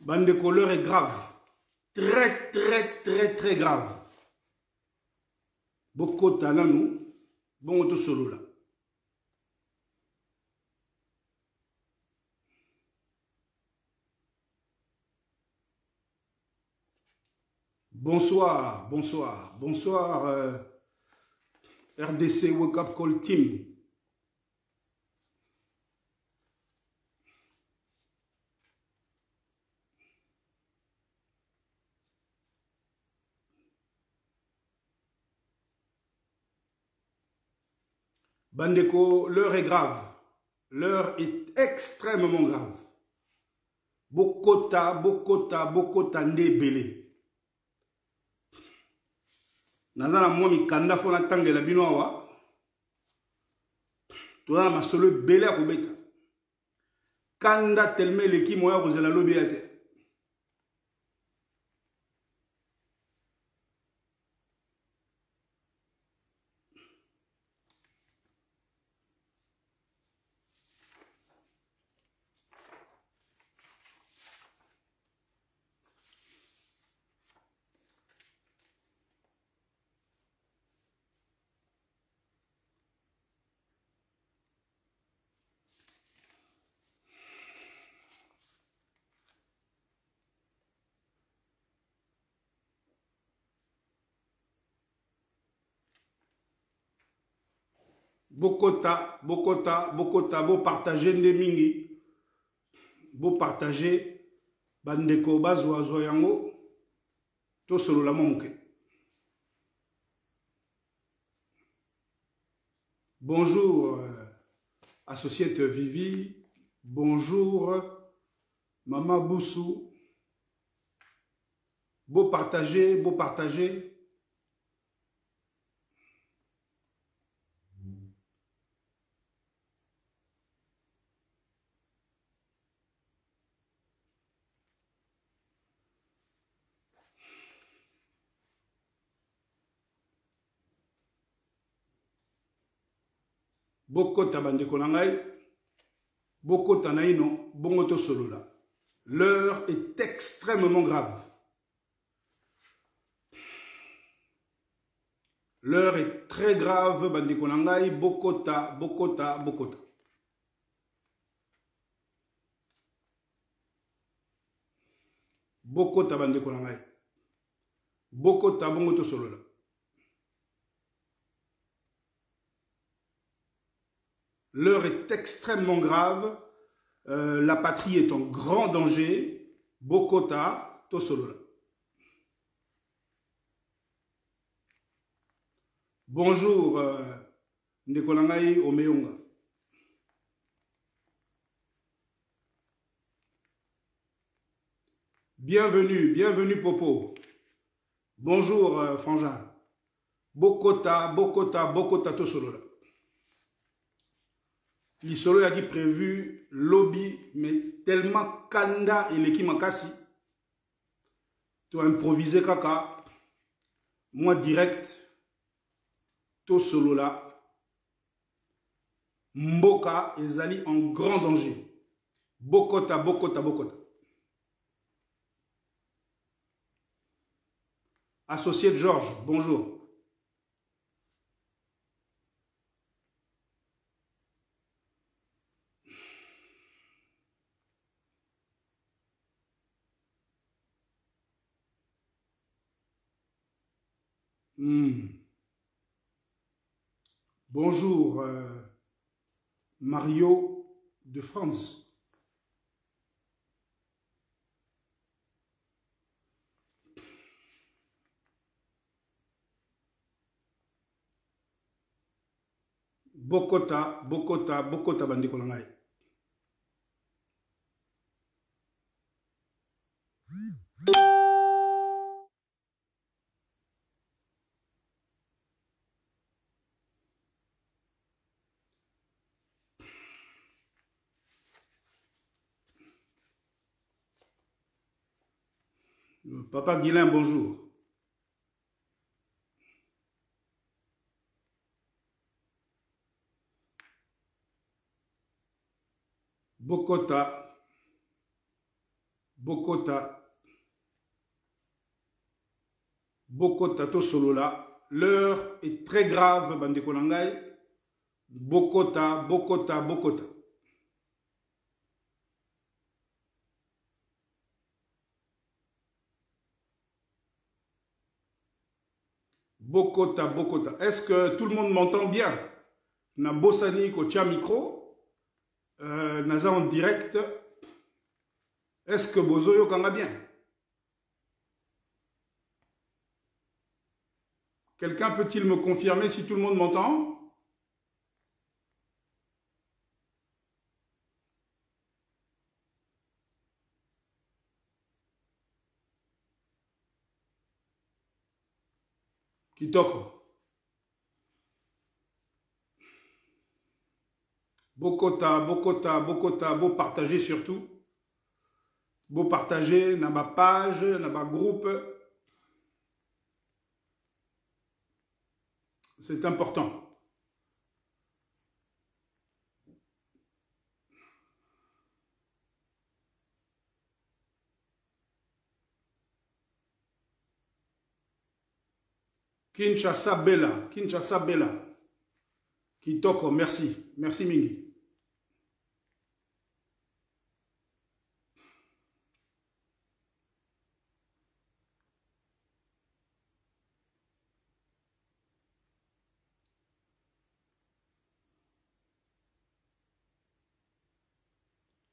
Bande de couleur est grave. Très, très, très, très grave. Beaucoup de talent, nous. Bon, tout solo là. Bonsoir, bonsoir, bonsoir. RDC Wake Up Call Team. Bandeko, l'heure est grave. L'heure est extrêmement grave. Bokota, Bokota, Bokota Ndebele. Nazana mwami kanda fona tangue la binoawa. Toza ma solo belé à kobeta. Kanda telme leki moya kozela lobi ate. Bokota, Bokota, Bokota, bo partager ndemingi. Bo partager bandeko bazwa zwa yango. To solo la momuke. Bonjour, associate Vivi. Bonjour, Mama Boussou. Beau partager, beau partager. Bokota bandeko nangai. Bokota naino, bongoto solo là. L'heure est extrêmement grave. L'heure est très grave, bandeko nangai. Bokota, Bokota, Bokota. Bokota bandeko nangai. Bokota, bongoto solo là. L'heure est extrêmement grave. La patrie est en grand danger. Bokota, Tosolola. Bonjour, Ndekolangai Omeonga. Bienvenue, bienvenue Popo. Bonjour, Frangin. Bokota, Bokota, Bokota, Tosolola. L'isolo a dit prévu lobby, mais tellement kanda et l'équipe makasi. Tu as improvisé kaka. Moi direct. To solo là. Mboka ezali en grand danger. Bokota, Bokota, Bokota. Associé Georges, bonjour. Bonjour, Mario de France. Bokota, Bokota, Bokota bandeko nangai. Papa Guilain, bonjour. Bokota, Bokota. Bokota to solo là. L'heure est très grave, bande konangai. Bokota, Bokota, Bokota. Bokota, Bokota. Est-ce que tout le monde m'entend bien? Na Bossani Kotia micro. Naza en direct. Est-ce que Bozoyo kanga bien? Quelqu'un peut-il me confirmer si tout le monde m'entend? Kitoko. Bokota, Bokota, Bokota, beau partager surtout. Beau partager dans ma page, dans ma groupe. C'est important. Kinshasa Bella, Kinshasa Bella. Kitoko, merci. Merci Mingi.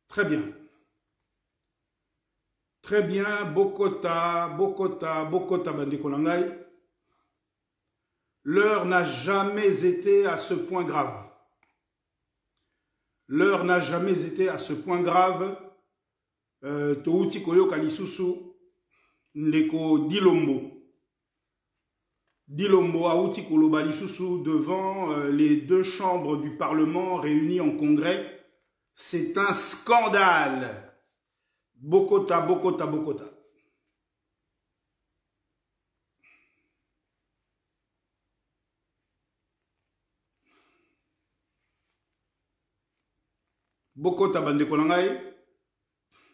Très bien. Très bien, Bokota, Bokota, Bokota, Bandikonangai. L'heure n'a jamais été à ce point grave. L'heure n'a jamais été à ce point grave. Touti Koyo Kalisusu, Ndeko Dilombo. Dilombo Aouti Koloba Lisusu devant les deux chambres du Parlement réunies en congrès. C'est un scandale. Bokota, Bokota, Bokota. Bokota bande konangai.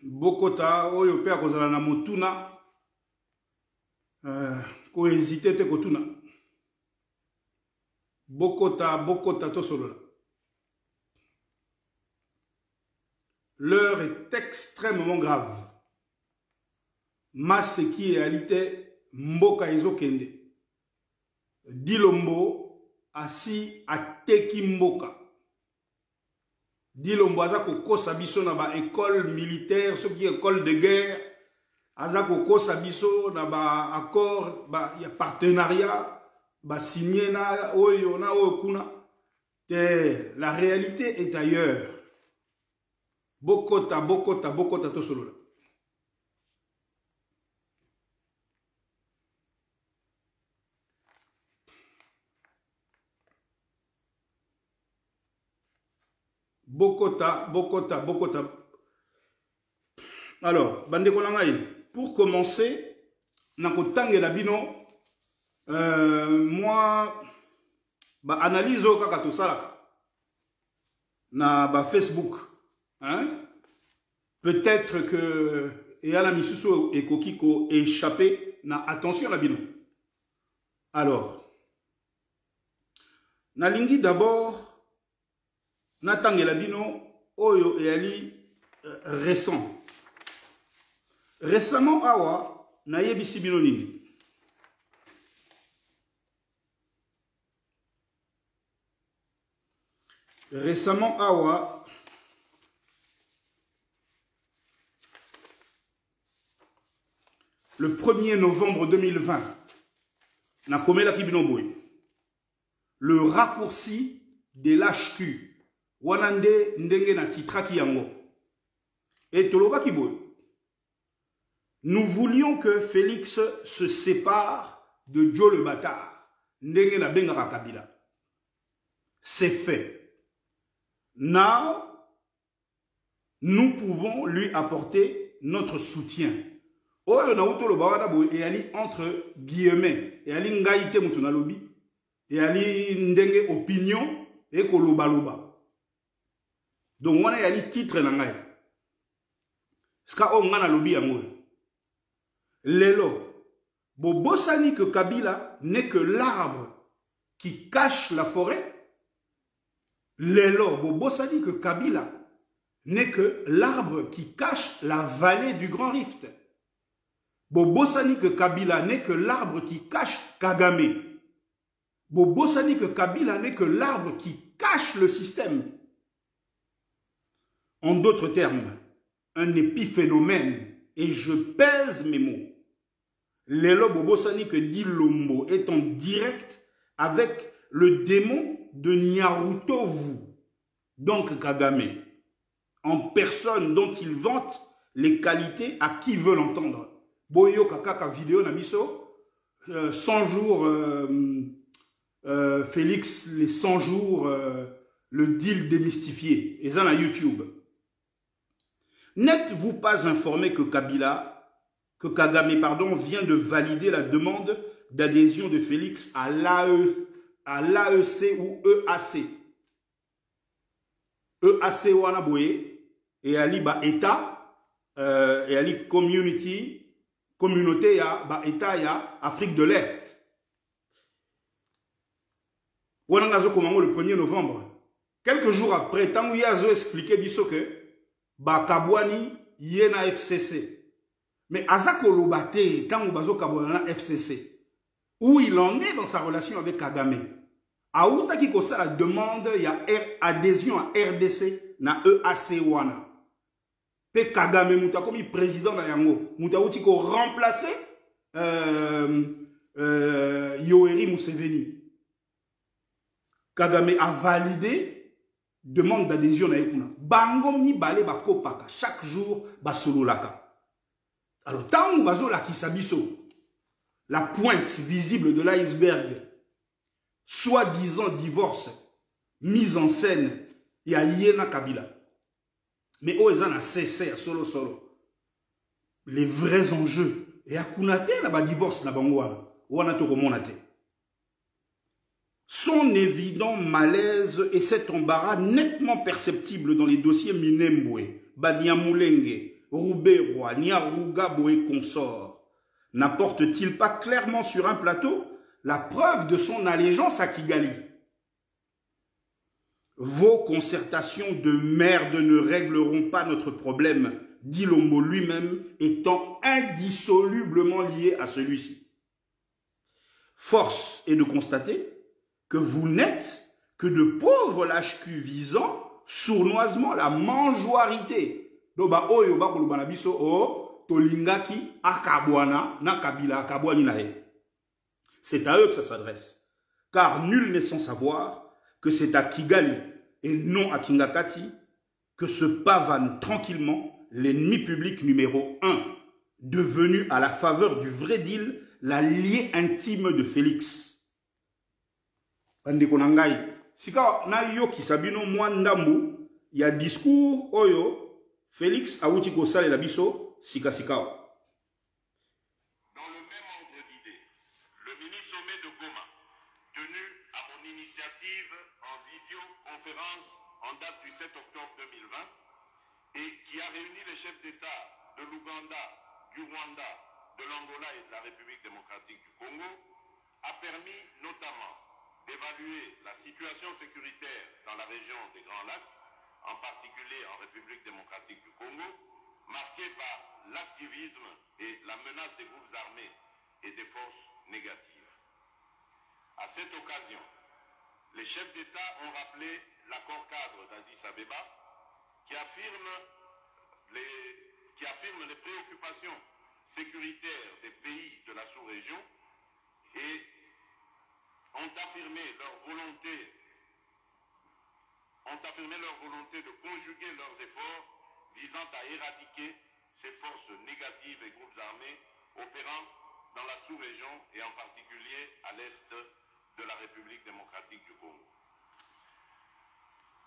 Bokota oyo pe akozala na motuna. Ko hésiter te kotuna. Bokota, Bokota to solo. L'heure est extrêmement grave. Maseki et Alite Mboka Ezokende. Dilombo asi ateki Mboka. Dilombo azako kosa biso na ba école militaire, ce qui est école de guerre. Azako kosa biso na ba accord, ba ya partenariat, ba signé na oyo na okuna. La réalité est ailleurs. Bokota, Bokota, Bokota to solo. Bokota, Bokota, Bokota. Alors, bande konangai, pour commencer, nakotange la bino, moi, ba analyse o kaka to salaka na ba Facebook. Hein? Peut-être que Eyala Misusu et Kokiko échappé na attention la bino. Alors, nalingi d'abord natange la bino oyo eyali récent. Récemment awa na yebisi bino nini. Récemment awa le 1er novembre 2020, le raccourci de l'HQ, Wanande Ndenge na titraki yango. Et Toloba Kiboy. Nous voulions que Félix se sépare de Joe le bâtard. Ndenge na Bengara Kabila. C'est fait. Now, nous pouvons lui apporter notre soutien. Oyo na utolo bawana boy et ali entre guillemets et ali ngaite mutuna lobi et ali ndenge opinion et koloba loba. Donc on a ali titre na ngai. Ska o ngana lobi yango. Lelo, bobosani que Kabila n'est que l'arbre qui cache la forêt. Lelo, bobosani que Kabila n'est que l'arbre qui cache la vallée du Grand Rift. Bobosani que Kabila n'est que l'arbre qui cache Kagame. Bobosani que Kabila n'est que l'arbre qui cache le système. En d'autres termes, un épiphénomène, et je pèse mes mots. Lelo Bobosani que dit Lombo est en direct avec le démon de Nyarutovu, donc Kagame, en personne dont il vante les qualités à qui veut l'entendre. Boyo Kakaka vidéo Nabiso, 100 jours, Félix, les 100 jours, le deal démystifié, et ça na YouTube. N'êtes-vous pas informé que Kagame, pardon, vient de valider la demande d'adhésion de Félix à l'AEC ou EAC? EAC Wanaboye et Ali ba État et Ali communauté ya ba État ya Afrique de l'Est. Wanangazo Komango le 1er novembre. Quelques jours après, tant qu'il y a expliqué biso que ba Kabwani yena FCC. Mais Azako Lobate, tant que bazo Kabwana FCC, où il en est dans sa relation avec Kagame. Aouta qui kosa la demande, il y a adhésion à RDC na EAC wana. Pe Kagame mouta comme président na yango, mouta outi ko remplacer Yoweri Museveni. Kagame a validé demande d'adhésion na yekuna. Bango mi balé ba kopaka chaque jour ba solo laka. Alors, tant que bazo la kisabiso, la pointe visible de l'iceberg, soi-disant divorce, mise en scène, il y a Yena Kabila. Mais Oezan a cessé à solo. Les vrais enjeux. Et à Kunate, il y a divorce, son évident malaise et cet embarras nettement perceptible dans les dossiers Minembwe, Banyamulenge, Rouberoy, Niaruga, Boé consort, n'apporte-t-il pas clairement sur un plateau la preuve de son allégeance à Kigali? Vos concertations de merde ne régleront pas notre problème, dit Lombo lui-même, étant indissolublement lié à celui-ci. Force est de constater que vous n'êtes que de pauvres lâches-culs visant sournoisement la mangeoirité. Doba oyo ba kolubana biso o tolingaki akabwana na Kabila akabwani nae. C'est à eux que ça s'adresse. Car nul n'est sans savoir que c'est à Kigali et non à Kingakati que se pavanent tranquillement l'ennemi public numéro 1, devenu à la faveur du vrai deal l'allié intime de Félix. Andeko nangai, sika na yo kisabino mwandambu ya discours oyo Félix Aouti Kosal et Labiso, Sika Sikao. Dans le même ordre d'idée, le mini-sommet de Goma, tenu à mon initiative en visioconférence en date du 7 octobre 2020, et qui a réuni les chefs d'État de l'Ouganda, du Rwanda, de l'Angola et de la République démocratique du Congo, a permis notamment d'évaluer la situation sécuritaire dans la région des Grands Lacs, en particulier en République démocratique du Congo, marquée par l'activisme et la menace des groupes armés et des forces négatives. À cette occasion, les chefs d'État ont rappelé l'accord cadre d'Addis Abeba qui affirme les préoccupations sécuritaires des pays de la sous-région et ont affirmé leur volonté de conjuguer leurs efforts visant à éradiquer ces forces négatives et groupes armés opérant dans la sous-région et en particulier à l'est de la République démocratique du Congo.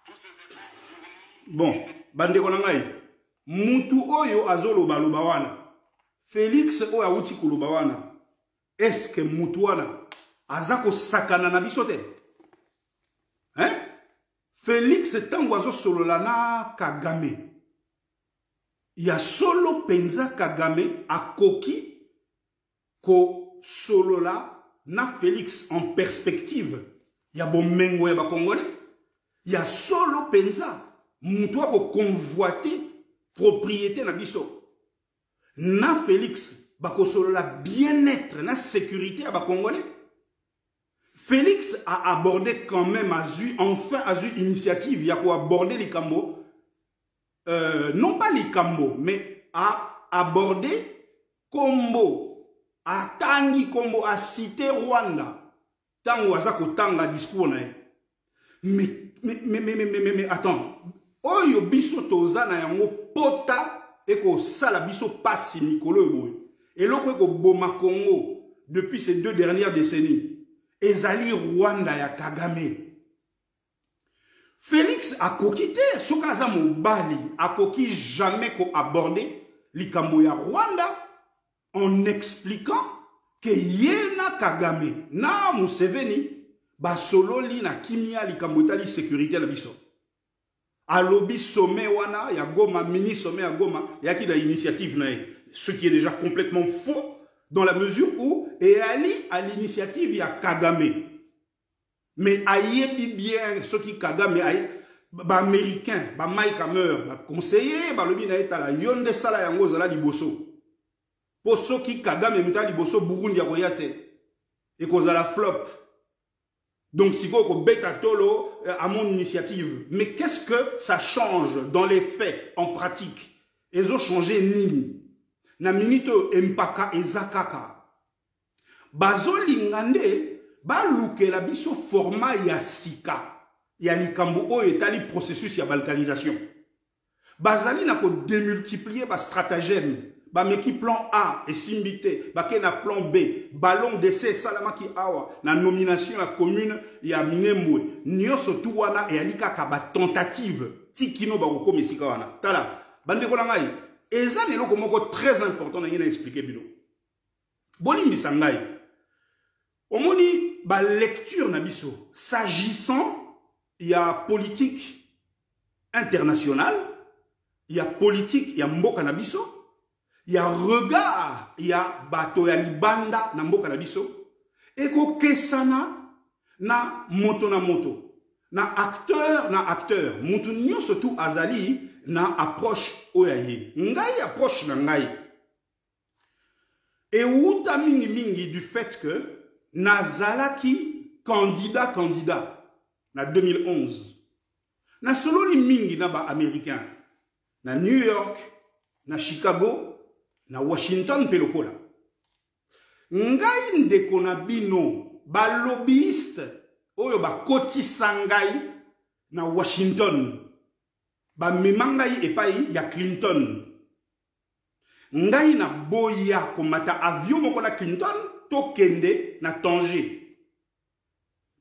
Tous ces efforts fournis... Bon, bande konangai, mutu oyo azolo balubawana, Félix oyo awuti kulubawana, est-ce que mutu wana azako sakana na bisote? Hein? Félix tango azo sololana Kagame. il y a solo penza Kagame à Koki ko solo là na Félix en perspective. Il y a bon mengo ya ba Congolais. Il y a solo penza mutwa ko convoiter propriété na biso. Na Félix ba ko solo la bien-être na sécurité à ba Congolais. Félix a abordé quand même enfin initiative, il y a quoi aborder les Cambo. Non pas les Cambo, mais à aborder Combo, à Tangi Combo, à citer Rwanda. Tango Azako Tanga discours. Mais attends. Oyo biso tozana yango pota eko sala biso passi Nicolo Boy. Et l'autre eko Boma Congo depuis ces 2 dernières décennies. Ezali Rwanda ya Kagame. Félix a kokité, sokaza mobali, a koki jamais ko aborder likambo ya Rwanda en expliquant que yena Kagame na Museveni ba solo li na kimia likambo tali sécurité la biso. Alobi sommet wana ya Goma, mini sommet ya Goma, ya ki da initiative na ce qui est déjà complètement faux dans la mesure où et ali à l'initiative ya Kagame. Mais ayebi bien ce qui Kagame ba américain, ba Mike Hammer, ba conseiller, ba lobi na etala yonde sala yango zala liboso. Po so qui Kagame mita liboso Burundi ya koyate et kozala flop. Donc si ko beta tolo à mon initiative. Mais qu'est-ce que ça change dans les faits, en pratique? Ils ont changé nini. Na minito empaka ezakaka. Bazolingande ba luke la biso format ya sika. Ya likambo o etali processus ya balkanisation. Bazali na ko démultiplier ba stratagème. Ba meki plan A et simbité, ba kena plan B, ballon d'essai salama ki awa na nomination la commune ya Minembwe. Nyoso tu wana e alika ka ba tentative tikino ba ko mesika wana. Tala, bande ko ngai. Eza lelo ko moko très important na yena expliquer bilo. Bolimbi sangai. Omoni ba lecture na biso s'agissant il y a politique internationale, il y a politique, il y a mboka na biso, il y a regard, il y a bato ya libanda na mboka na biso, eko kesana na moto, na acteur, mutu nyonso tu azali na approche oyaye. Ngai approche na ngai. Et outa mingi du fait que nazalaki candidat na 2011. Na solo li mingi na ba américain. Na New York, na Chicago, na Washington pelokola. Ngai ndeko na bino ba lobbyiste oyo ba koti sangai na Washington. Ba memangai epai ya Clinton. Ngai na boya komata avion moko na Clinton to kende na Tanger.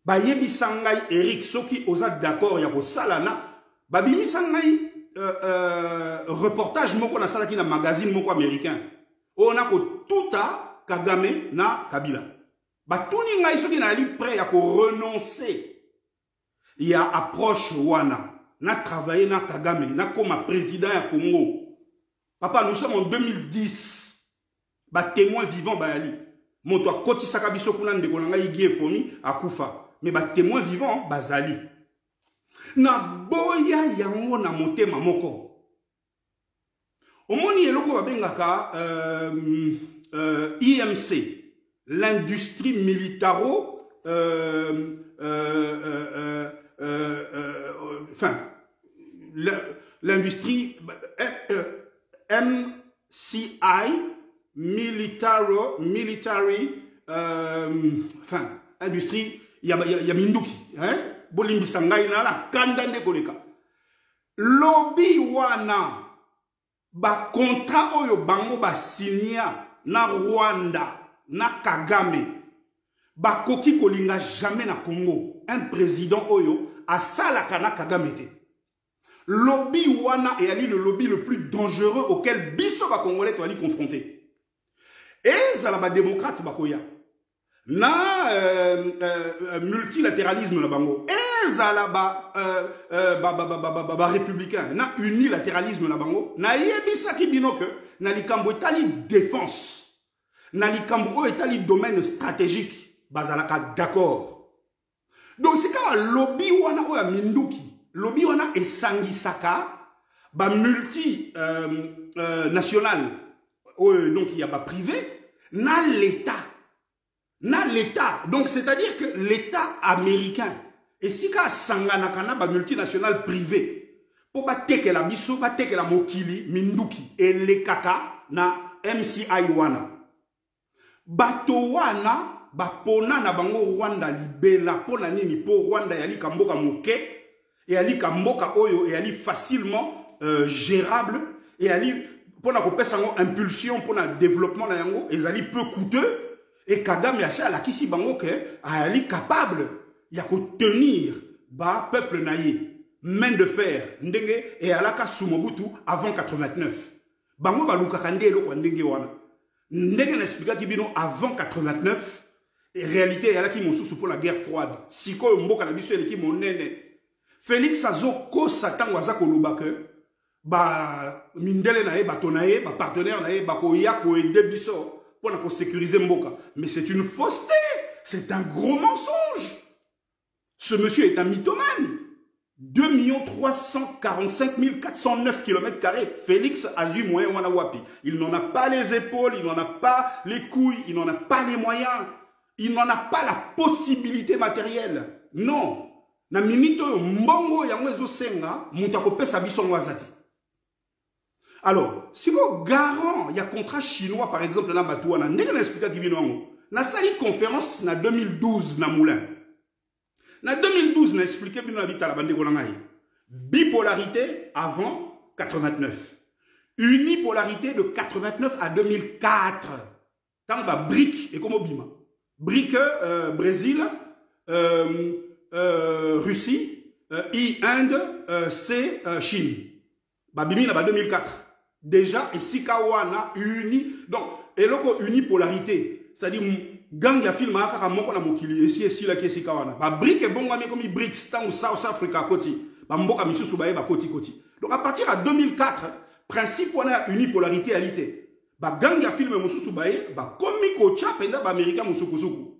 Ba yebi sangai Eric soki oza d'accord ya ko salana ba bimi sangai reportage moko na salaki na magazine moko américain. On a ko tuta Kagame na Kabila. Ba tuni ngai soki na li prêt ya ko renoncer. Ya approche wana na travailler na Kagame na comme président ya Congo. Papa, nous sommes en 2010. Ba témoin vivant ba ali. Moto akoti sakabiso kuna ndeko na ngai gie fomi akufa. Mais ba témoin vivant bazali. Na boya yango na motema moko. Omoni eloko babengaka IMC, l'industrie militaro l'industrie MCI military industrie ya minduki hein bolimbi sangai na la kanda nde koleka lobby wana ba contrat oyo bango ba signa na Rwanda na Kagame ba koki kolinga jamais na Congo un président oyo asalaka na Kagame te. Lobby wana est ali le lobby le plus dangereux auquel biso ba congolais to ali confronté. Et ça la démocrate bakoya na multilatéralisme na bango. Et ezala ba républicain na unilatéralisme na bango na yebisaki bino que na likambo etali défense na likambo etali domaine stratégique bazalaka d'accord. Donc c'est quand lobby wana oya minduki lobby wana esangisaka ba multi national donc il y a ba privé na l'état. Donc c'est-à-dire que l'état américain et si ka sangana kana ba multinational privé pour ba teke la biso ba teke la mokili minduki et le kaka na MCI wana bato wana ba pona na bango Rwanda libela pona nini po Rwanda yali kamboka moke et yali kamboka oyo et yali facilement gérable et yali pona ko pesa ngo impulsion pona développement na yango ezali peu coûteux et Kagame a la kisi bango ke ali capable ya ko tenir ba peuple naïe main de fer ndenge et alaka Sumobutu avant 89 bango baluka kandelo kwa ndenge wana ndenge na expliquer kibino avant 89 et réalité yala ki mosusu pour la guerre froide siko mboka na biso eleki monene Félix Azoko Satan waza koloba ke ba mindele na ye bato na ye ba partenaire na ye ba ko ya ko aider biso pour sécuriser Mboka. Mais c'est une fausseté. C'est un gros mensonge. Ce monsieur est un mythomane. 2 345 409 km². Félix Azu Moyen Wanawapi. Il n'en a pas les épaules, il n'en a pas les couilles, il n'en a pas les moyens. Il n'en a pas la possibilité matérielle. Non. Na mimito mbongo ya mwezo senga, mutako pesa biso mwazati. Alors, si vous garant, il y a contrat chinois, par exemple, dans Batouana, n'est-ce pas expliqué qui vient na sali conférence na 2012 na Moulin. Na 2012 na expliqué bien la vite à la bande golangaï. Bipolarité avant 89. Unipolarité de 89 à 2004. Tant ba brique et comme Obima. Brique Brésil, Russie, Inde, C Chine. Babimi na ba 2004. Déjà, et Sikawana uni. Donc, et là, unipolarité. C'est-à-dire, gang ya film à moko na mokili, et si la qui est Sikawana. Ba brique et bon, comme BRICS, tant ou South Africa, koti. Ba mboka misu subaye, ba koti koti. Donc, à partir de 2004, principe on a unipolarité alité. Ba gang ya film musu subaye, ba komiko cha penda ba américain musu kusuku.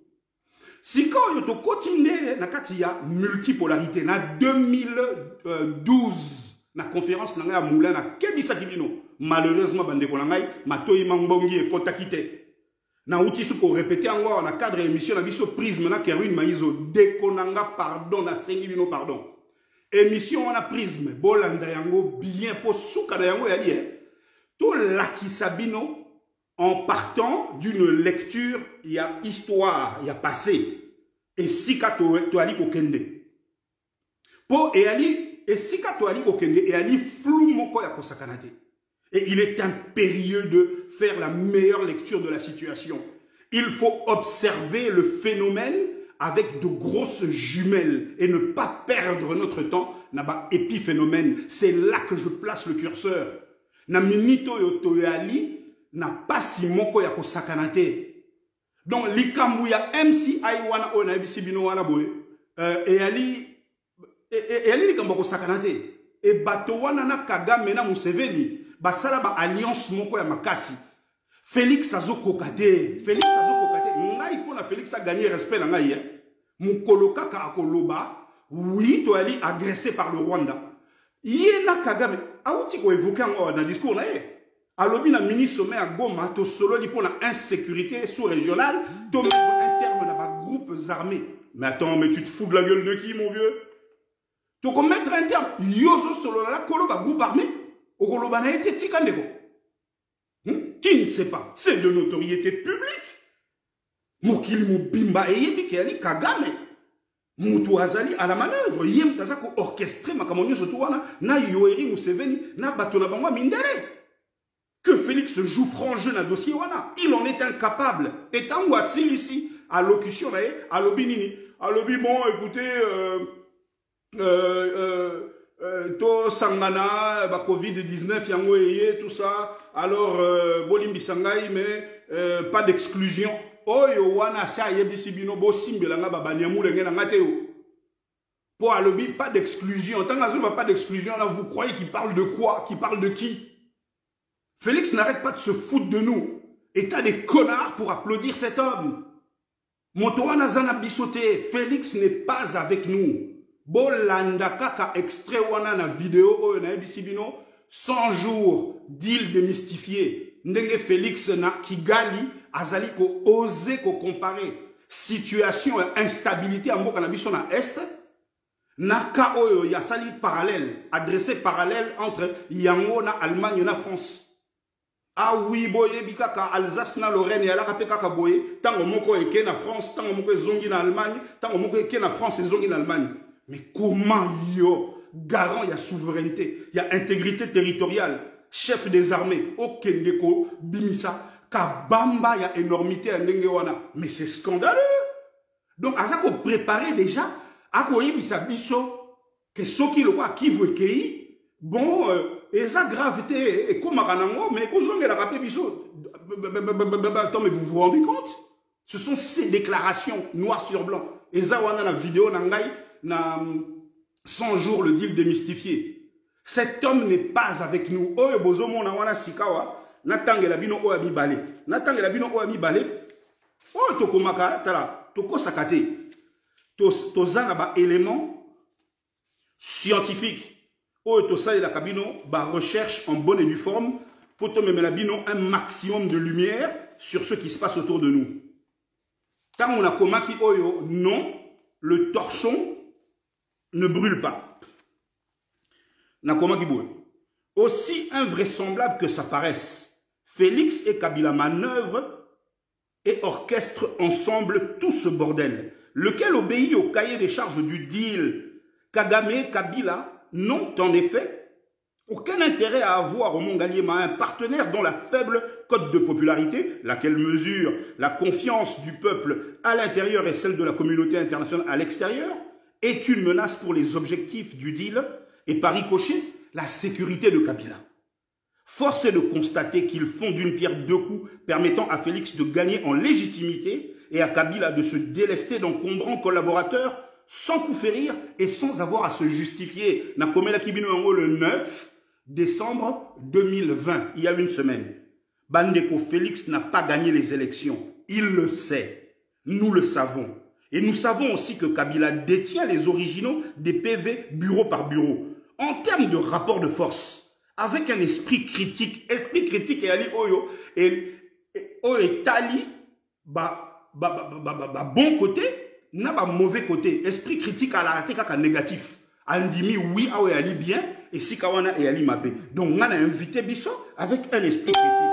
Sika yo to continue na kati ya multipolarité na 2012. Na conférence na ngai Moulin na kebisa kibino malheureusement bande ko ngai matoyi mambongi e kotakite na uti su ko répéter encore na cadre émission na biso prisme na Kerwin Maizo dekonanga pardon na sengi bino pardon émission on a prisme bolanda yango bien po suka na yango yali to lakisa bino en partant d'une lecture il y a histoire il y a passé et sika to ali ko kende po e ali et si Katoali Okende et Ali flou moko ya kosakanate. Et il est impérieux de faire la meilleure lecture de la situation. Il faut observer le phénomène avec de grosses jumelles et ne pas perdre notre temps dans épiphénomène. C'est là que je place le curseur. Na minito yotoyali n'a pas si moko ya kosakanate. Donc likambu ya MCI wana ona bisibino wana boy et Ali et ali likambo ko sakanate et bato wana na Kagame na Museveni basala ba alliance moko ya makasi Félix azokokate ngai pona Félix a gagné respect na ngai mukolo kaka akoloba oui to ali agressé par le Rwanda ye na Kagame auti ko évoquer en dans discours na ye alobi na mini sommet à Goma to solo li pona insécurité sous-régionale to mettre un terme na ba groupes armés. Mais attends, mais tu te fous de la gueule de qui mon vieux? Tu peux mettre un terme, yozo solo la koloba groupe armé, au koloba na été tikandego. Qui ne sait pas? C'est de notoriété publique. Mokili Mubimba et Yebi Ali Kagame. Moutou Azali à la manœuvre. Yem Tazako orchestré Makamonio Sotuana, na Yoeri Museveni, na Batona Bangwa Mindele. Que Félix joue franc jeu dans le dossier Wana. Il en est incapable. Et tant ou ici, à locution, à l'obinini. À l'obi, bon, écoutez, to sangana ba Covid-19 yango eye tout ça alors bolimbi sangai mais pas d'exclusion oyo wana sa yebisi bino bo simbela nga babani amule ngena ngate yo Pour Alobi, pas d'exclusion. Tant que pas d'exclusion, là, vous croyez qu'il parle de quoi? Qu'il parle de qui? Félix n'arrête pas de se foutre de nous. Et t'as des connards pour applaudir cet homme. Motoana Zana Bissoté, Félix n'est pas avec nous. Bolanda kaka extrait wana na vidéo na ebisibino 100 jours deal démystifié. Ndenge Félix na Kigali azali ko oser ko comparer situation et instabilité en mboka na biso na est naka oyo ya sali parallèle adressé parallèle entre yango na Allemagne na France. Ah oui, boye bikaka Alsace na Lorraine ya la kaka boye tango moko eke na France tango moko zongi na Allemagne tango moko eke na France et zongi na Allemagne. Mais comment yo garant ya souveraineté, ya intégrité territoriale, chef des armées, okendeko bimisa kabamba ya énormité à Nengewana. Mais c'est scandaleux. Donc azako préparer déjà ako yebisa biso que soki lo kwa kivu kei bon et ça gravité et comme aranango mais kozonge la rapé biso. Attends mais vous vous rendez compte? Ce sont ces déclarations noir sur blanc. Et ça wana la vidéo nangai na 100 jours le deal démystifié. Cet homme n'est pas avec nous. Oyo bozomo na wana sikawa natangela bino oyo mibale. Natangela bino oyo mibale. Oyo tokomaka tala tokosaka te. Tozana ba élément scientifique. Oyo tosalela kabino ba recherche en bonne et due forme pour to memela bino un maximum de lumière sur ce qui se passe autour de nous. Tant on a komaki oyo non, le torchon ne brûle pas. Aussi invraisemblable que ça paraisse, Félix et Kabila manœuvrent et orchestrent ensemble tout ce bordel, lequel obéit au cahier des charges du deal. Kagame et Kabila n'ont en effet aucun intérêt à avoir au Mongaliema un partenaire dont la faible cote de popularité, laquelle mesure la confiance du peuple à l'intérieur et celle de la communauté internationale à l'extérieur, est une menace pour les objectifs du deal et par ricochet, la sécurité de Kabila. Force est de constater qu'ils font d'une pierre deux coups, permettant à Félix de gagner en légitimité et à Kabila de se délester d'encombrants collaborateurs sans coup férir et sans avoir à se justifier. Nakomela Kibino le 9 décembre 2020, il y a une semaine. Bandeko Félix n'a pas gagné les élections. Il le sait. Nous le savons. Et nous savons aussi que Kabila détient les originaux des PV bureau par bureau. En termes de rapport de force, avec un esprit critique et Ali Oyo, et Tali, bon côté, n'a pas mauvais côté. Esprit critique à la raté négatif. Andimi, oui, Aoye Ali bien, et Sikawana et Ali Mabé. Donc, on a invité Bisso avec un esprit critique.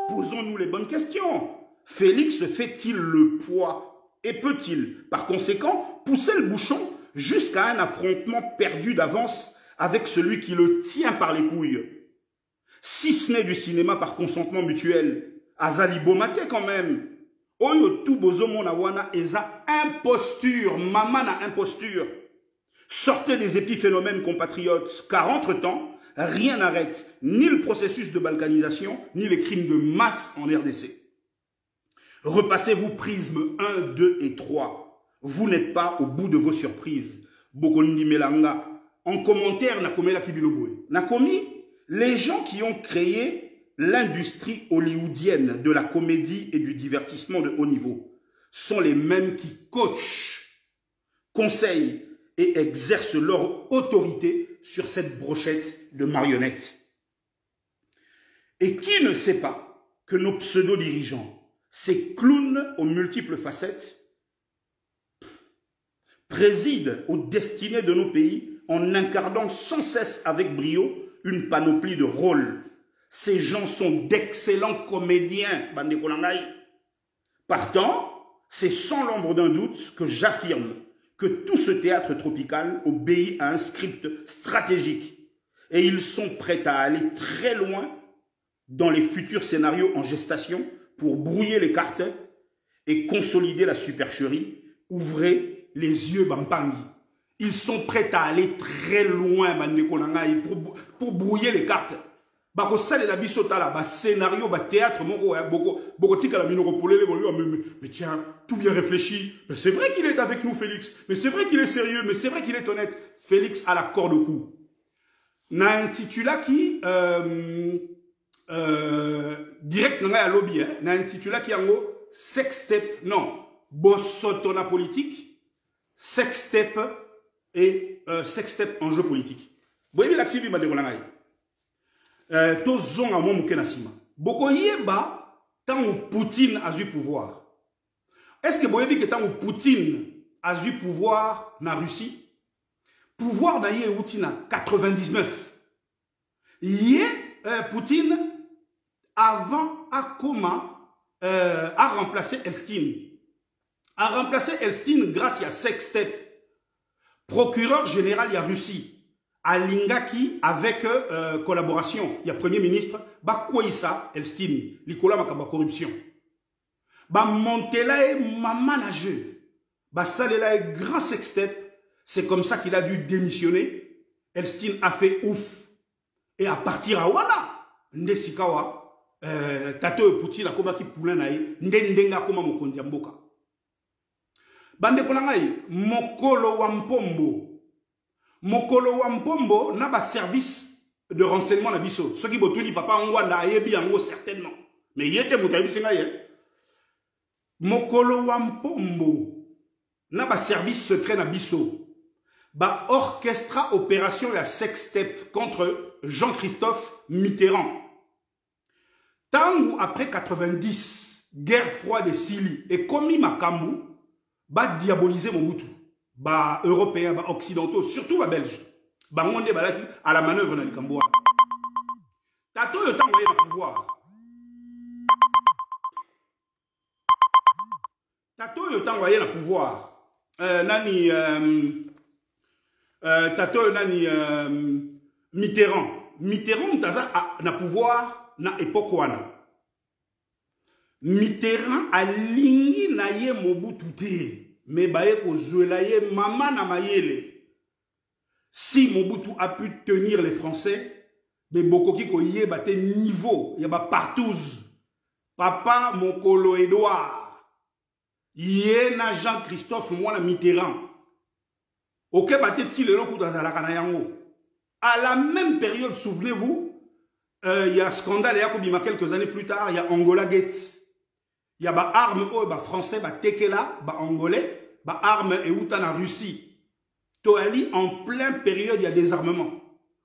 Posons-nous les bonnes questions. Félix fait-il le poids? Et peut-il, par conséquent, pousser le bouchon jusqu'à un affrontement perdu d'avance avec celui qui le tient par les couilles? Si ce n'est du cinéma par consentement mutuel, Azali Bomate quand même. Oyo tout bozomo na wana eza imposture, maman na imposture. Sortez des épiphénomènes compatriotes, car entre-temps, rien n'arrête ni le processus de balkanisation, ni les crimes de masse en RDC. Repassez-vous prisme 1, 2 et 3. Vous n'êtes pas au bout de vos surprises. Bokondi Melanga. En commentaire, Nakomela Kibiloboe. Nakomi, les gens qui ont créé l'industrie hollywoodienne de la comédie et du divertissement de haut niveau sont les mêmes qui coachent, conseillent et exercent leur autorité sur cette brochette de marionnettes. Et qui ne sait pas que nos pseudo-dirigeants, ces clowns aux multiples facettes, président aux destinées de nos pays en incarnant sans cesse avec brio une panoplie de rôles. Ces gens sont d'excellents comédiens, Bande Kolangai. Partant, c'est sans l'ombre d'un doute que j'affirme que tout ce théâtre tropical obéit à un script stratégique et ils sont prêts à aller très loin dans les futurs scénarios en gestation pour brouiller les cartes et consolider la supercherie. Ouvrez les yeux, Bampangi. Ils sont prêts à aller très loin, Bande Kolangai, pour brouiller les cartes. bako sale la biso tala ba scénario ba théâtre moko ya boko tika la minoko polele mais tiens tout bien réfléchi, mais c'est vrai qu'il est avec nous Félix, mais c'est vrai qu'il est sérieux, mais c'est vrai qu'il est honnête. Félix a la corde au cou. Na intitula qui direct nga ya lobby na intitula qui yango sextep non bosotona politique sextep et sextep enjeu politique. Boyebi l'axibi ba de ngai. To zonga mo muke na sima. Boko yeba tant Poutine a eu pouvoir. Est-ce que boyebi que tant Poutine a eu pouvoir na Russie? Pouvoir na ye outina 99. Yé Poutine avant a remplacé Elstine. A remplacé Elstine grâce à Sextep, procureur général de la Russie. À Lingaki avec collaboration. Il y a Premier ministre, Bakouissa Elstine, Nicolas Makaba corruption. Ba Montela et manager. Ba Salela et grand Sextep. C'est comme ça qu'il a dû démissionner. Elstine a fait ouf. Et à partir à Wana, Ndesikawa, Tato Poutine a komaki poulain nae, Ndendenga koma mokondi mboka. Bande konangai, Mokolo Wampombo. Mokolo Wampombo n'a pas service de renseignement na biso. Ce qui botuli papa ngwanda ayebi yango certainement. Mais yete mutayebi singa ye. Mokolo Wampombo n'a pas service secret na biso. Ba orchestra opération la Sextep contre Jean-Christophe Mitterrand. Tangu après 90, guerre froide de Sili et commis Makambu, ba diaboliser Mobutu. Ba européens, ba occidentaux, surtout ba belges. Ba monde balaki à la manœuvre na Likamboa. Tato yo tangoye na pouvoir. Tato yo tangoye na pouvoir. Tato nani Mitterrand. Mitterrand taza na pouvoir na époque wana. Mitterrand a lingi na ye Mobutu te. Mais baye ko zuela ye mama na mayele. Si Mobutu a pu tenir les Français, mais bokoki ko ye bate niveau, ya ba partouze. Papa Mokolo Edouard. Ye na Jean-Christophe Mwana Mitterrand. Ok bate ti le loku tazalaka na yango. À la même période, souvenez-vous, il y a un scandale, il y a quelques années plus tard, il y a Angola Gate. Il y a des armes français, des tekela, des angolais, des armes et en Russie. Toali, en pleine période, il y a des armements.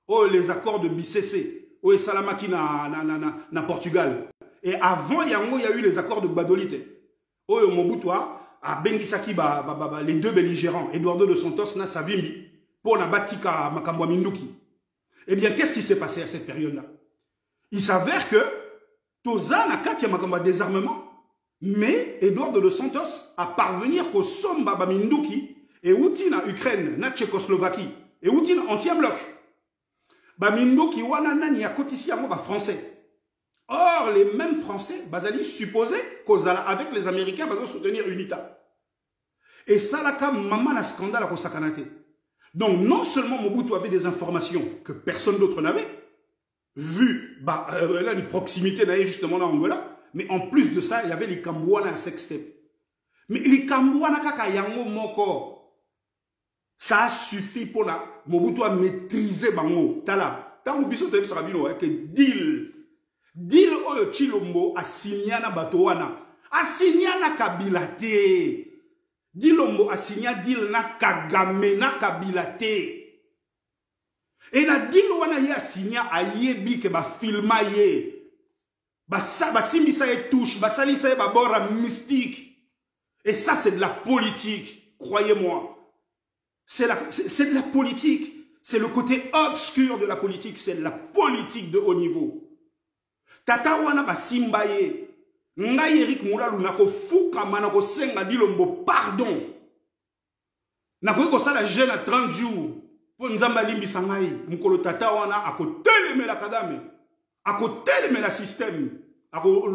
Oh, les accords de BCC. Oh, et Salamaki na Portugal. Et avant, il y a eu les accords de Badolite. Oh, et Mobutu à Bengisaki, les deux belligérants, Eduardo de Santos, na Savimbi, pour na Batika Makambwa Minduki. Eh bien, qu'est-ce qui s'est passé à cette période-là? Il s'avère que Toza na Katia Makambwa désarmement. Mais Eduardo de Santos a parvenir qu'au Somba Baminduki et outil na Ukraine, na Tchécoslovaquie, et outil na ancien bloc. Baminduki wana nani ya kotisi yango ba français. Or, les mêmes français, bazali supposaient qu'Ozala avec les Américains, bazo soutenir UNITA. Et ça là, comme maman a scandale à Kosakanate. Donc, non seulement Mobutu avait des informations que personne d'autre n'avait, vu là, une proximité justement en Angola. Mais en plus de ça, il y avait les Kambouana à Sextep. Mais les Kambouana kaka yango moko. Ça a suffi pour la Mobutu à maîtriser bango. Tala. Tant que biso tebe sarabino que deal. Deal oyo Chilombo a signé na batowana. A signé na Kabila te. Dilombo a signé deal na Kagame na Kabila te. Et na deal wana ye a signé a yebi ke ba filma ye. Basimbisa et touche, basalisa et babora mystique. Et ça, c'est de la politique, croyez-moi. C'est de la politique. C'est le côté obscur de la politique. C'est de la politique de haut niveau. Tata wana basimbaye. Nga Eric Moulalu nako fuka manako senga Dilombo pardon. Nako ko sala jeune à 30 jours. Po nzamba limbi sangai. Mukolo tata wana ako telemela kadame. À côté de la système, vous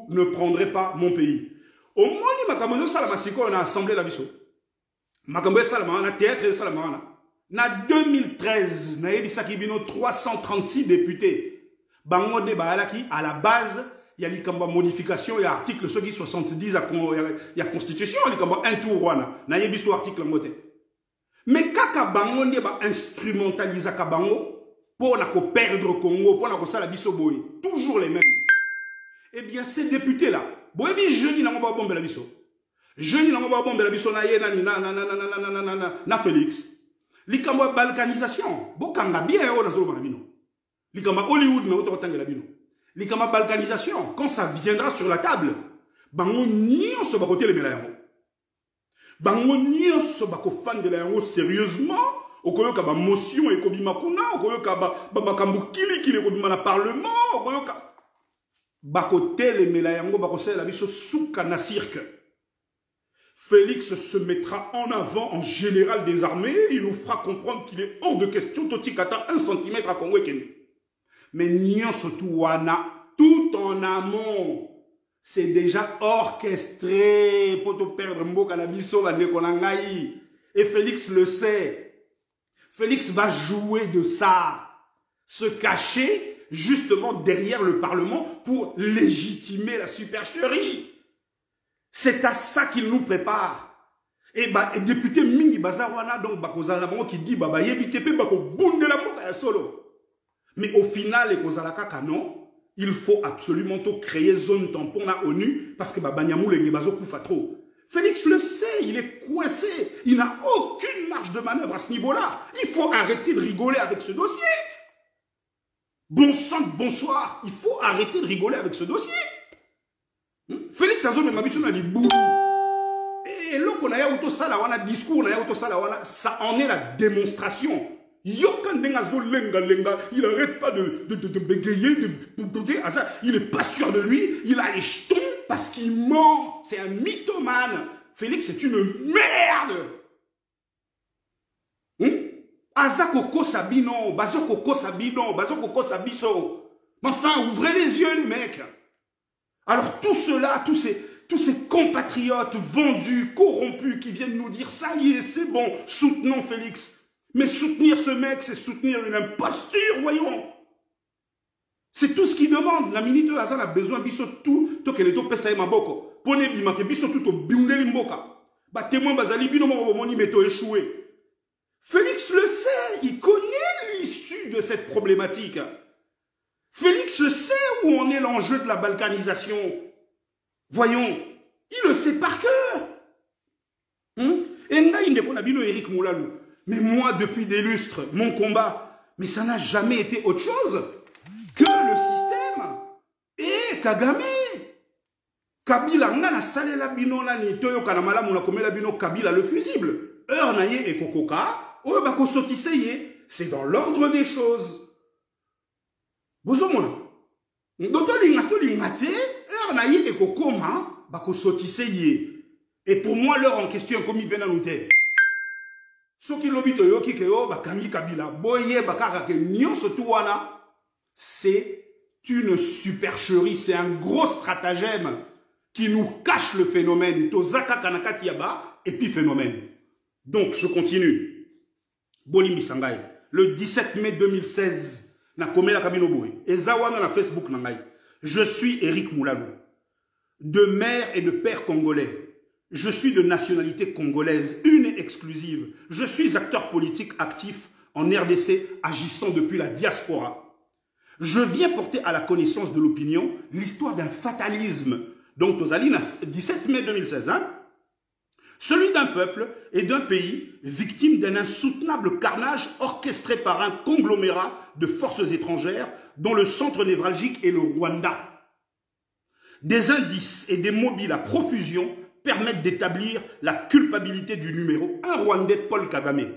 ne prendrez pas mon pays. Au moins, Makambo Salamasiko, on a assemblé la biso. Makambo Salamana, théâtre Salamana. Na 2013, na yebisaki bino 336 députés. Bango de Baalaki, à la base, il y a l'ikamba modification, il y a article 70, il y a constitution, l'ikamba un tour wana. Na yebiso article ngote. Mais kaka bango ne ba instrumentalisa ka bango pour na ko perdre Congo, pour na ko sala biso boy. Toujours les mêmes. Eh bien, ces députés-là, boyebi jeune na ba bombe la biso. Jeune na ba bombe la biso na ye na Félix. L'ikamba balkanisation, bokanga bien o na zolo banabino. L'ikamba Hollywood na ototanga la bino. L'ikamba balkanisation, quand ça viendra sur la table, bango nyonso ba côté le melayango. Bango nyonso ba ko fan de la yango sérieusement, okoyoka ba motion e kobima kuna, okoyoka ba makambu kili kobima na parlement, okoyoka ba côté le melayango ba ko sala la biso souka na cirque. Félix se mettra en avant en général des armées, il nous fera comprendre qu'il est hors de question totikata 1 cm à Congo Kenya. Mais nyonso tuwana, tout en amont, c'est déjà orchestré pour te perdre mboka na biso bande konangai. Et Félix le sait. Félix va jouer de ça, se cacher justement derrière le Parlement pour légitimer la supercherie. C'est à ça qu'il nous prépare. Et bah, député Mingi Bazawana, donc Bakozala qui dit Baba Yebitepe Bako Bunde la Mboka solo. Mais au final, les Kozalaka Kanon, il faut absolument créer zone tampon à ONU parce que Banyamou les Ngebazo Koufa trop. Félix le sait, il est coincé. Il n'a aucune marge de manœuvre à ce niveau-là. Il faut arrêter de rigoler avec ce dossier. Bon sang, bonsoir. Il faut arrêter de rigoler avec ce dossier. Félix Azome Mabiso n'a dit boulou. Et là qu'on a auto salawana discours, on a auto salawana, ça en est la démonstration. Yokan Dengazo lenga lenga, il n'arrête pas de bégayer, il n'est pas sûr de lui, il a les jetons parce qu'il ment. C'est un mythomane. Félix est une merde. Azakoko Sabino, Bazokoko Sabino, Bazokoko Sabiso. Mais enfin, ouvrez les yeux, les mecs. Alors tout cela, tous ces compatriotes vendus, corrompus, qui viennent nous dire, ça y est, c'est bon, soutenons Félix. Mais soutenir ce mec, c'est soutenir une imposture, voyons. C'est tout ce qu'il demande. La minute où Hazan a besoin, biso tout, to qu'elle est au Pessaï Maboko. Pone bima que biso tout au Bundeli Mboka. Bah témoin bazali bino moni meto échoué. Félix le sait, il connaît l'issue de cette problématique. Félix sait où en est l'enjeu de la balkanisation. Voyons, il le sait par cœur. Et là, il n'est pas Eric Moulalou. Mais moi, depuis des lustres, mon combat, mais ça n'a jamais été autre chose que le système. Et Kagame. Kabila, on a salé la bino, on a ni toyo kanamala, on a commis la bino, Kabila le fusible. Heure naye et kokoka, oh bako sotiseye. C'est dans l'ordre des choses. Bozomona. Doto lingate, heure naye et kokoma, bako sotiseye. Et pour moi, l'heure en question, comme il benanoute. Soki lobito yoki keo bakami Kabila boye bakara ke nyonso tuwana, c'est une supercherie, c'est un gros stratagème qui nous cache le phénomène. Tozaka kanakati yaba épiphénomène. Donc je continue. Bolimi Sangai, le 17 mai 2016, na komela kabino boy. Ezawana na Facebook nangai. Je suis Eric Moulalou, de mère et de père congolais. Je suis de nationalité congolaise, une et exclusive. Je suis acteur politique actif en RDC, agissant depuis la diaspora. Je viens porter à la connaissance de l'opinion l'histoire d'un fatalisme. Donc, Tozalina, 17 mai 2016, hein? Celui d'un peuple et d'un pays victime d'un insoutenable carnage orchestré par un conglomérat de forces étrangères dont le centre névralgique est le Rwanda. Des indices et des mobiles à profusion permettent d'établir la culpabilité du numéro 1 rwandais Paul Kagame.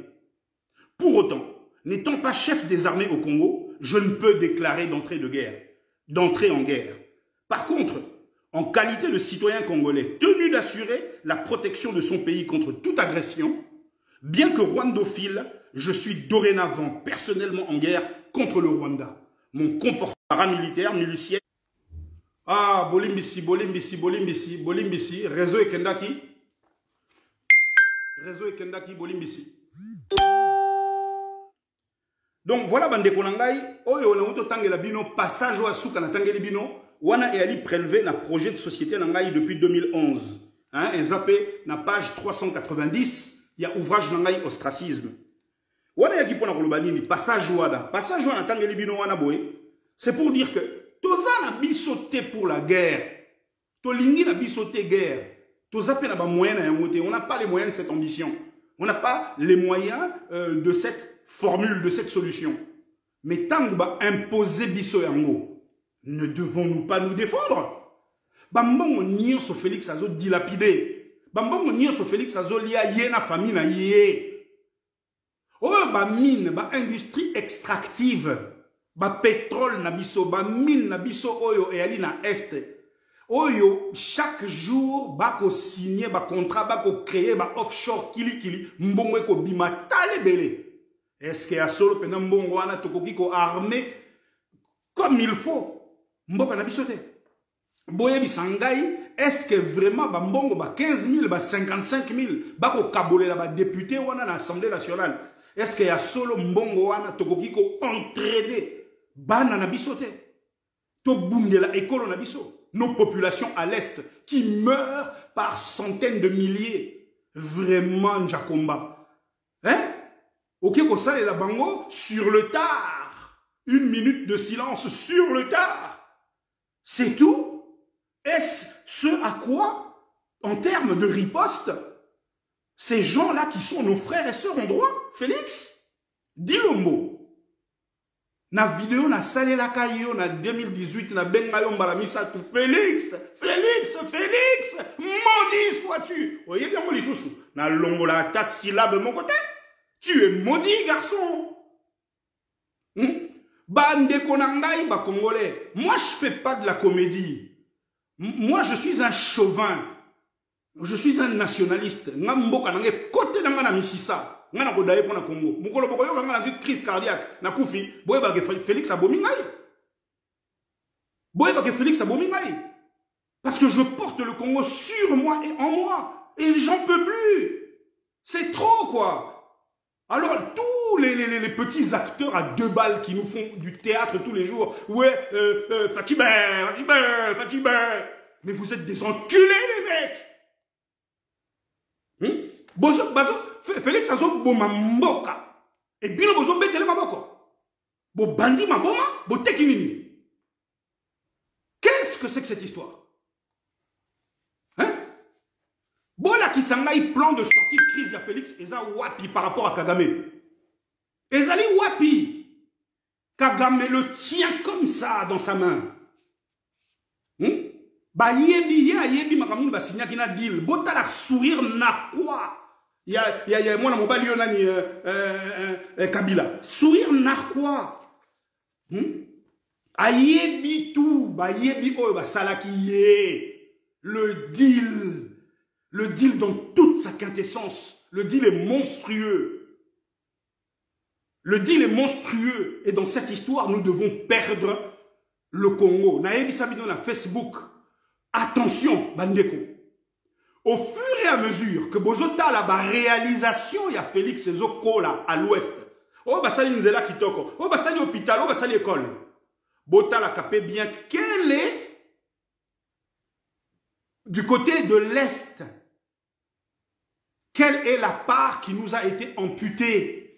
Pour autant, n'étant pas chef des armées au Congo, je ne peux déclarer d'entrée en guerre. Par contre, en qualité de citoyen congolais tenu d'assurer la protection de son pays contre toute agression, bien que rwandophile, je suis dorénavant personnellement en guerre contre le Rwanda. Mon comportement paramilitaire, milicier. Ah, Bolimbisi, réseau Ekendaki, Bolimbisi. Donc voilà bande konangai oyo na uto tangela bino passage wa suka na tangeli bino wana et ali prélevé na projet de société nangai depuis 2011 hein et zappé na page 390 il y a ouvrage nangai ostracisme wana ya kipona koloba nini passage wana tangeli bino wana boy c'est pour dire que toza na bisoté pour la guerre tolingi na bisoté guerre toza pe na ba moyens na yango te on n'a pas les moyens de cette ambition on n'a pas les moyens de cette formule, de cette solution. Mais tant que imposer biso yango, ne devons-nous pas nous défendre? Bambongo niyo so Félix azo dilapidé. Bambongo niyo so Félix azo lia yé na famille na yé. Oh ba mine, ba industrie extractive, ba pétrole na biso, ba mine na biso oyo e ali na est. Oyo, chaque jour, bako signer, ba contrat, bako créer, ba offshore, kili, mbongwe ko bima tale bele. Est-ce qu'il y a solo pendant mbongo wana tokoki ko armé comme il faut? Mboka na bisote. Boye bisangai, est-ce que vraiment ba mbongo ba 15 000, ba 55 000, bako kabole la ba député wana na Assemblée nationale? Est-ce qu'il y a solo mbongo wana tokoki ko entraîner bana na bisote? To bundela ekolo na biso. Nos populations à l'Est qui meurent par centaines de milliers. Vraiment, Njakomba. Hein? Ok, qu'on sale la bango sur le tard. 1 minute de silence sur le tard. C'est tout? Est-ce ce à quoi, en termes de riposte, ces gens-là qui sont nos frères et sœurs ont droit? Félix? Dis le mot. Na vidéo na salé la kayo na 2018 na bengayo mbaramisa tout Félix, maudit sois-tu. Voyez bien mon lisusu na longola ta syllabe de mon côté. Tu es maudit garçon. Bande konangai ba congolais. Moi je fais pas de la comédie. Moi je suis un chauvin. Je suis un nationaliste. Ngamboka nangé côté na ngana misisa. Ngana kodaye pona Congo. Mukolo bokoyo ngana vite crise cardiaque na kufi. Boye ba ke Félix abomingai. Boye ba ke Félix abomingai. Parce que je porte le Congo sur moi et en moi. Et j'en peux plus. C'est trop quoi. Alors tous les petits acteurs à 2 balles qui nous font du théâtre tous les jours. Ouais, Fatibert. Mais vous êtes des enculés les mecs. Bozo, Félix azo boma mboka. Et bino bozo betele maboko. Bo bandi maboma, bo tekimini. Qu'est-ce que c'est que cette histoire? Hein? Bola Kisangai, plan de sortie de crise à Félix, eza wapi par rapport à Kagame. Ezali wapi. Kagame le tient comme ça dans sa main. Ba yebi makamuni ba signa kina deal. Bota la sourire na quoi? Il y a moi mon balio nani Kabila. Sourire narquois. Ayebi tout, ba yebi oh ba salaki ye. Le deal dans toute sa quintessence. Le deal est monstrueux. Le deal est monstrueux et dans cette histoire nous devons perdre le Congo. Naebi sabino na Facebook. Attention bandeko. Au fur et à mesure que Bozota la réalisation, il y a Félix et Zokola à l'ouest. Oh, basali nzela kitoko. Oh, basali hôpital. Oh, basali école. Bota la capé bien. Quelle est du côté de l'est? Quelle est la part qui nous a été amputée?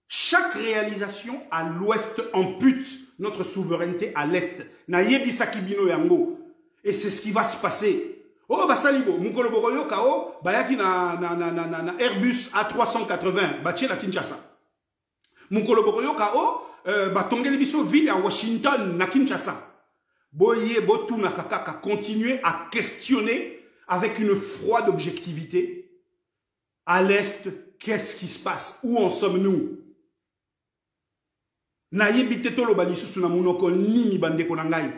Chaque réalisation à l'ouest ampute notre souveraineté à l'est. Nayebi sakibino yango. Et c'est ce qui va se passer. Oh, basalibo, mukolo bokoyo kao, bayaki na Airbus A380, batie la Kinshasa. Mukolo bokoyo kao, batongeli biso ville à Washington, na Kinshasa. Boye, botu na kakaka, continuer à questionner avec une froide objectivité. À l'Est, qu'est-ce qui se passe? Où en sommes-nous? Nayebi tetolo balisusu na munoko nini bandeko na ngai.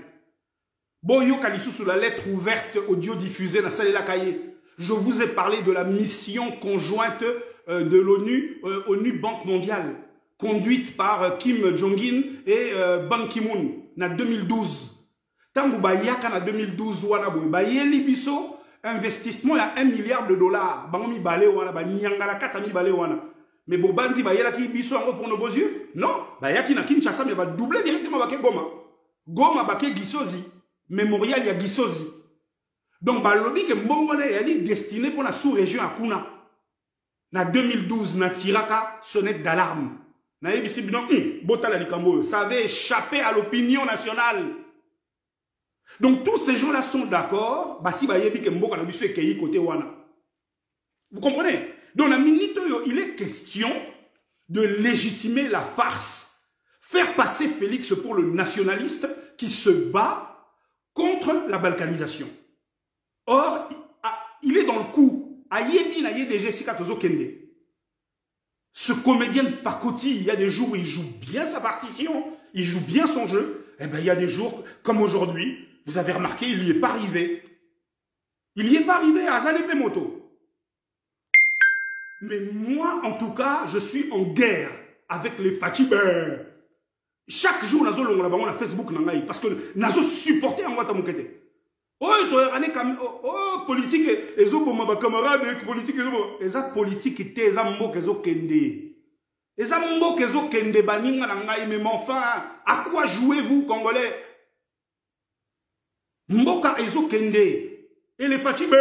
Boyo Kalisou sous la lettre ouverte audio diffusée dans Salela Kaye. Je vous ai parlé de la mission conjointe de l'ONU, ONU Banque mondiale, conduite par Kim Jong-un et Ban Ki-moon en 2012. Tangu bayaka en 2012 wana boy bayeli biso investissement à $1 milliard. Bangomi balé wana ba nyangala katami balé wana. Mais Bobandi, bah, il y a qui biso pour nos beaux yeux. Non, bah, il y a qui n'a Kinshasa, mais va doubler directement avec Goma. Goma, bah, Gisozi. Mémorial, il y a Gisozi. Donc, bah, lobby que Mbongole est destiné pour la sous-région à Kuna. Na 2012, na Tiraka, sonnette d'alarme. Na Ebisi Bino, Botala Likambo, ça avait échappé à l'opinion nationale. Donc, tous ces gens-là sont d'accord. Bah, si, bah, il y a que Mboka na biso est côté Wana. Vous comprenez? Donc, la minute, il est question de légitimer la farce. Faire passer Félix pour le nationaliste qui se bat contre la balkanisation. Or, il est dans le coup. Ce comédien de pacotille, il y a des jours où il joue bien sa partition, il joue bien son jeu. Eh bien, il y a des jours, comme aujourd'hui, vous avez remarqué, il n'y est pas arrivé. Il n'y est pas arrivé à Zalépé Moto. Mais moi, en tout cas, je suis en guerre avec les Fatibé. Chaque jour, nazo longo la bango na Facebook nangai parce que nazo supporter en wata mukete. Oh, politique, ezo boma ba camarade politique eza politique était eza mboka ezo kende. Eza mboka ezo kende baninga na ngai mais enfin, à quoi jouez-vous Congolais? Mboka ezo kende. Et les Fatibé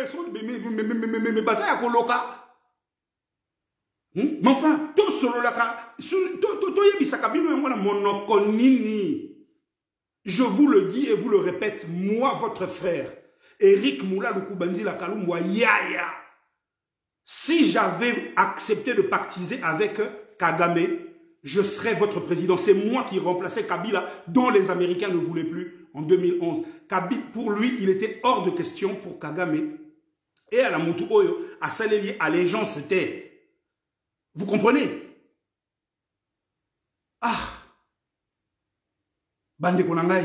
sont mais basa ya koloka. Mais enfin, tout solo la je vous le dis et vous le répète, moi, votre frère, Eric Moula Lukubanzi Lakalumwa Yaya, si j'avais accepté de pactiser avec Kagame, je serais votre président. C'est moi qui remplaçais Kabila, dont les Américains ne voulaient plus en 2011. Kabila, pour lui, il était hors de question pour Kagame. Et à la Moutou Oyo, à Saléli, allégeance, c'était... Vous comprenez? Ah! Bande Konangai,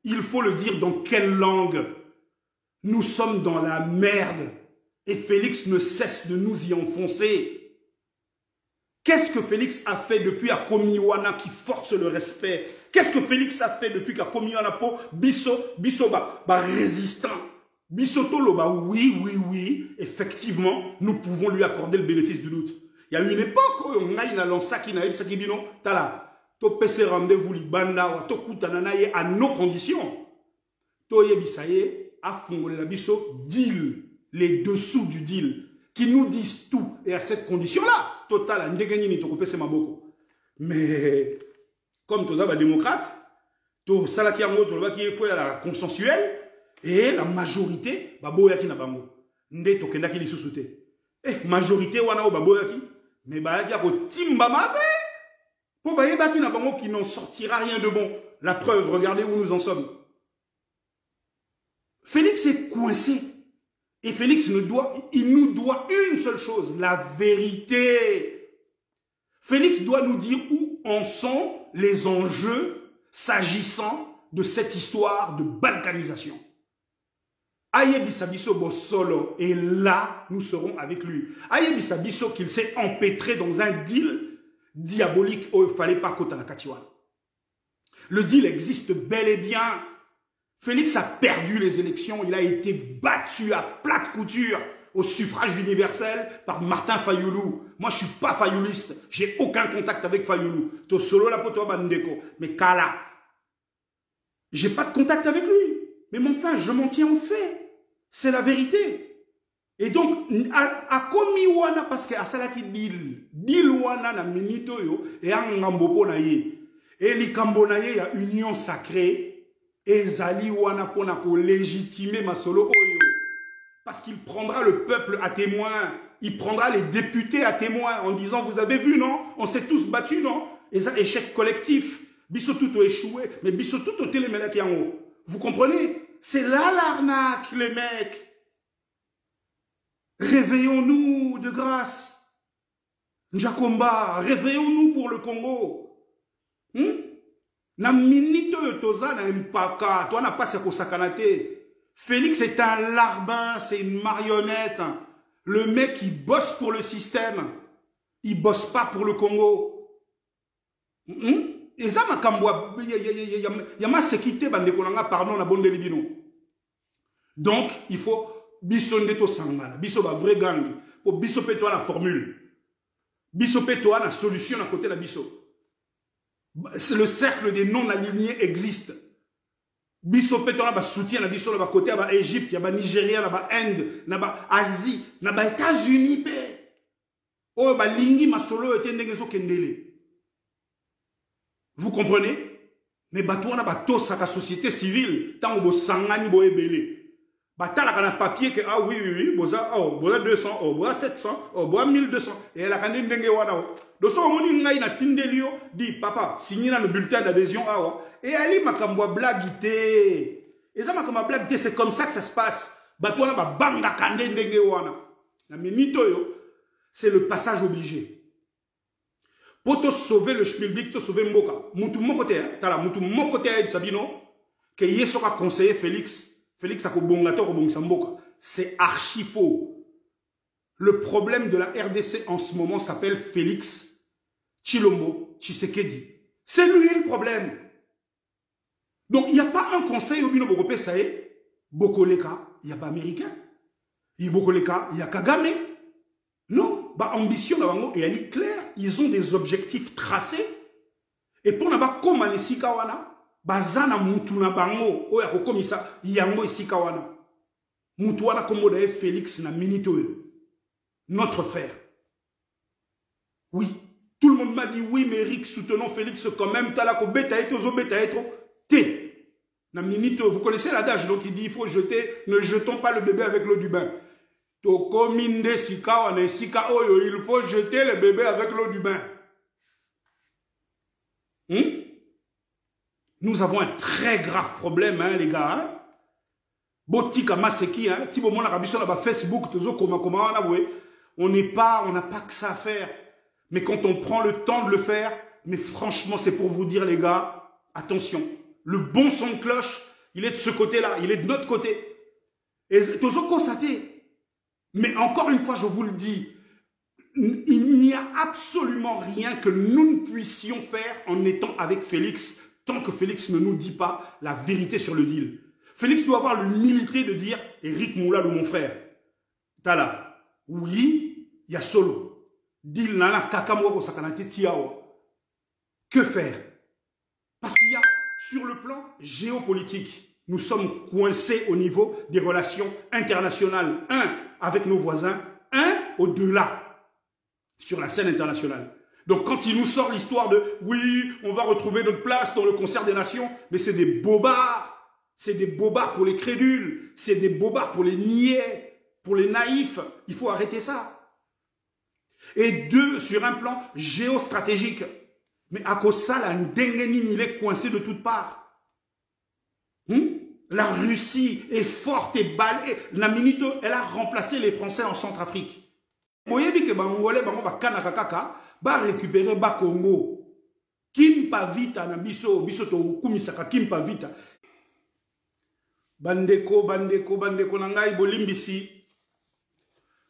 il faut le dire dans quelle langue? Nous sommes dans la merde. Et Félix ne cesse de nous y enfoncer. Qu'est-ce que Félix a fait depuis à Komiwana qui force le respect? Qu'est-ce que Félix a fait depuis qu'à Komiwana po biso résistant? Biso toloba, oui, effectivement, nous pouvons lui accorder le bénéfice du doute. Il y a eu une époque où on a lancé Sakibino, Tala. To pese rendez-vous libanda to kutanana ye à nos conditions. To yebisaye a fongolé la biso deal, les dessous du deal qui nous disent tout et à cette condition là, total ndegeni ni to pese maboko. Mais comme tous les démocrates, to salaki yango to baki faut la consensuelle et la majorité baboya ki na bango. Nde to kenda ki lisusuté. Majorité wana o baboya ki mais ba ya ko timba mabe. Pour qui n'en sortira rien de bon. La preuve, regardez où nous en sommes. Félix est coincé. Et Félix il nous doit une seule chose, la vérité. Félix doit nous dire où en sont les enjeux s'agissant de cette histoire de balkanisation. Ayebi Sabiso Bossolo, et là, nous serons avec lui. Ayebi Sabiso qu'il s'est empêtré dans un deal diabolique où il ne fallait pas côté la Katiwan. Le deal existe bel et bien. Félix a perdu les élections. Il a été battu à plate couture au suffrage universel par Martin Fayoulou. Moi, je ne suis pas fayouliste. J'ai aucun contact avec Fayoulou. To solo la poto bandeko. Mais Kala, j'ai pas de contact avec lui. Mais enfin, je m'en tiens au fait. C'est la vérité. Et donc, à Komiwana, parce que à Salaki deal wana na minito yo, et à Ngambopo na ye. Et likambo na ye, il y a union sacrée, et Zali wana pona ko légitimer ma solo oyo. Parce qu'il prendra le peuple à témoin, il prendra les députés à témoin, en disant, vous avez vu, non? On s'est tous battus, non? Et ça, échec collectif. Bissotuto échoué, mais Bissotuto télémelaki en haut. Vous comprenez? C'est là l'arnaque, les mecs. Réveillons-nous de grâce. Njakomba, réveillons-nous pour le Congo. Na minito de toza na mpaka, toi n'a pas sa kosakanate. Félix est un larbin, c'est une marionnette. Le mec qui bosse pour le système, il bosse pas pour le Congo. Et ça ma kambwa, y a ma sécurité bande kolanga pardon na bonde libino. Donc il faut Biso ndeto sangala, biso ba vrai gang, pour biso peto la formule. Biso pe toa na solution à côté de biso. Le cercle des non-alignés existe. Biso pe toa na ba soutien na biso na ba côté ba Égypte, ya ba Nigeria, na ba Inde, na ba Asie, na ba États-Unis pe. Oh ba lingi masolo ete ndenge zo kendele. Vous comprenez? Mais bateau na bateau ça la société civile tant bo sangani bo ebele. Batala kana papier que ah oui boza 200 boza 700 boza 1200 et la kande ndenge wana. Do so moni ngai na tindelio dit papa signer le bulletin d'adhésion awa et ali makambo blagité. Et ça makambo blagité c'est comme ça que ça se passe. Bateau na ba banga kande ndenge wana. Na minito yo c'est le passage obligé. Pour te sauver le schmilblick, te sauver Mboka. Moutou mokote, tala moutou mokote Sabino, que yesoka conseiller Félix a kobongato kobongisa Mboka. C'est archi faux. Le problème de la RDC en ce moment s'appelle Félix Tshilombo Tshisekedi. C'est lui le problème. Donc il n'y a pas un conseil au Bino Bokopé Sae, Bokoleka, il n'y a pas américain. Il y a Bokoleka, il y a Kagame. Non. Bah, ambition et elle est claire, ils ont des objectifs tracés. Et pour ne pas comme les Sikawana, bazana mutuna bango, oya komisa yango Sikawana. Mutuana comme Félix na minito. Notre frère. Oui, tout le monde m'a dit oui, mais Eric, soutenons Félix quand même. Talako beta eto beta eto té. Na minito, vous connaissez l'adage donc il dit il faut jeter, ne jetons pas le bébé avec l'eau du bain. Il faut jeter le bébé avec l'eau du bain. Nous avons un très grave problème, hein, les gars. Hein? Botika Maseki, hein? Facebook, on n'a pas que ça à faire. Mais quand on prend le temps de le faire, mais franchement, c'est pour vous dire, les gars, attention. Le bon son de cloche, il est de ce côté-là, il est de notre côté. Et Tozoko Sate. Mais encore une fois, je vous le dis, il n'y a absolument rien que nous ne puissions faire en étant avec Félix, tant que Félix ne nous dit pas la vérité sur le deal. Félix doit avoir l'humilité de dire, Eric Moulal ou mon frère, Tala, oui, il y a solo. Deal nana kakamwa sakanate tiawa. Que faire? Parce qu'il y a, sur le plan géopolitique, nous sommes coincés au niveau des relations internationales. Avec nos voisins, au-delà, sur la scène internationale. Donc quand il nous sort l'histoire de « oui, on va retrouver notre place dans le concert des nations », mais c'est des bobards. C'est des bobards pour les crédules. C'est des bobards pour les niais, pour les naïfs. Il faut arrêter ça. Et deux, sur un plan géostratégique. Mais à cause de ça, la Ndengenin, il est coincé de toutes parts. La Russie est forte et balayée. La Minito, elle a remplacé les Français en Centrafrique. Vous voyez que Bangolais, va récupérer le Congo. Kimpa vita na biso to kumisaka kimpa vita. Bandeko nangai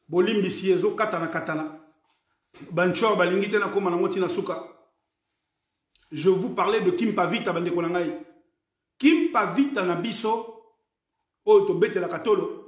bolimbisi ezo katana. Banchor balingite na koma nango tina suka. Je vous parlais de kimpa vita bandeko nangai. Kimpa vita na biso o to bete la katolo